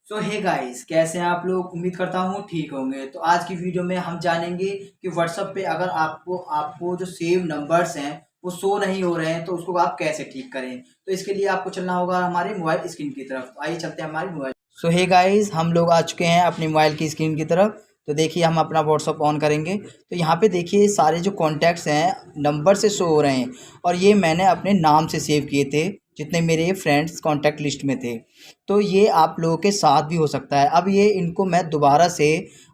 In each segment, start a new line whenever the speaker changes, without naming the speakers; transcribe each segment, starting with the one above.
सो hey guys, कैसे हैं आप लोग। उम्मीद करता हूँ ठीक होंगे। तो आज की वीडियो में हम जानेंगे कि व्हाट्सएप पे अगर आपको आपको जो सेव नंबर्स हैं वो शो नहीं हो रहे हैं तो उसको आप कैसे ठीक करें। तो इसके लिए आपको चलना होगा हमारे मोबाइल स्क्रीन की तरफ। तो आइए चलते हैं हमारे मोबाइल। सो हे गाइस, हम लोग आ चुके हैं अपने मोबाइल की स्क्रीन की तरफ। तो देखिए हम अपना व्हाट्सअप ऑन करेंगे तो यहाँ पे देखिए सारे जो कॉन्टैक्ट्स हैं नंबर से शो हो रहे हैं और ये मैंने अपने नाम से सेव किए थे जितने मेरे फ्रेंड्स कॉन्टैक्ट लिस्ट में थे। तो ये आप लोगों के साथ भी हो सकता है। अब ये इनको मैं दोबारा से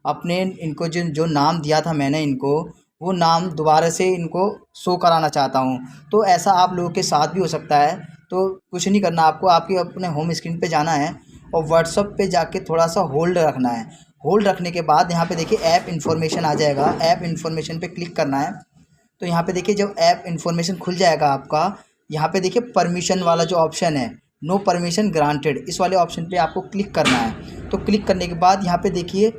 अपने इनको जो जो नाम दिया था मैंने इनको, वो नाम दोबारा से इनको शो कराना चाहता हूँ। तो ऐसा आप लोगों के साथ भी हो सकता है। तो कुछ नहीं करना आपको, आपके अपने होम स्क्रीन पे जाना है और व्हाट्सअप पे जाके थोड़ा सा होल्ड रखना है। होल्ड रखने के बाद यहाँ पे देखिए ऐप इन्फॉर्मेशन आ जाएगा, ऐप इन्फॉर्मेशन पे क्लिक करना है। तो यहाँ पे देखिए जब ऐप इन्फॉर्मेशन खुल जाएगा आपका, यहाँ पे देखिए परमिशन वाला जो ऑप्शन है, नो परमिशन ग्रांटेड, इस वाले ऑप्शन पे आपको क्लिक करना है। तो क्लिक करने के बाद यहाँ पे देखिए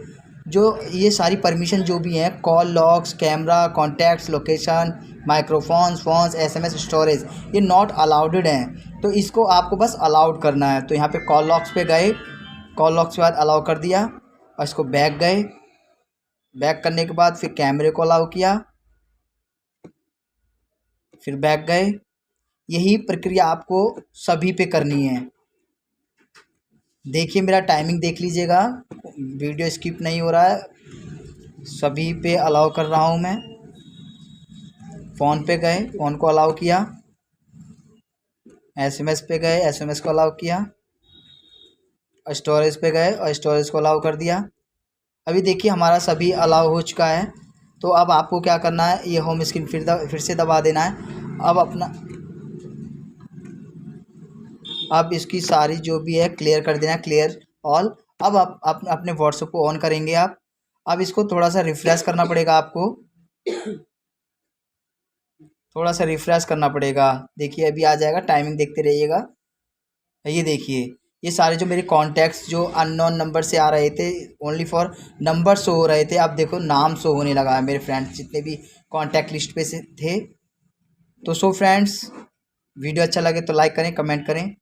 जो ये सारी परमिशन जो भी हैं, call logs, camera, contacts, location, microphones, phones, SMS, storage, ये नॉट अलाउडेड हैं। तो इसको आपको बस अलाउड करना है। तो यहाँ पे कॉल लॉग्स पे गए, कॉल लॉग्स के बाद अलाउ कर दिया और इसको बैक गए। बैक करने के बाद फिर कैमरे को अलाउ किया, फिर बैक गए। यही प्रक्रिया आपको सभी पे करनी है। देखिए मेरा टाइमिंग देख लीजिएगा, वीडियो स्किप नहीं हो रहा है, सभी पे अलाउ कर रहा हूँ मैं। फ़ोन पे गए, फ़ोन को अलाउ किया, एसएमएस पे गए, एसएमएस को अलाउ किया, स्टोरेज पे गए और स्टोरेज को अलाउ कर दिया। अभी देखिए हमारा सभी अलाउ हो चुका है। तो अब आपको क्या करना है, ये होम स्क्रीन फिर से दबा देना है। अब इसकी सारी जो भी है क्लियर कर देना है, क्लियर ऑल। अब आप अपने व्हाट्सएप को ऑन करेंगे आप। अब इसको थोड़ा सा रिफ़्रेश करना पड़ेगा आपको, थोड़ा सा रिफ़्रेश करना पड़ेगा। देखिए अभी आ जाएगा, टाइमिंग देखते रहिएगा। ये देखिए ये सारे जो मेरे कॉन्टैक्ट्स जो अननोन नंबर से आ रहे थे, ओनली फॉर नंबर शो हो रहे थे, अब देखो नाम शो होने लगा है मेरे फ्रेंड्स जितने भी कॉन्टैक्ट लिस्ट पे से थे। तो सो फ्रेंड्स, वीडियो अच्छा लगे तो लाइक करें, कमेंट करें।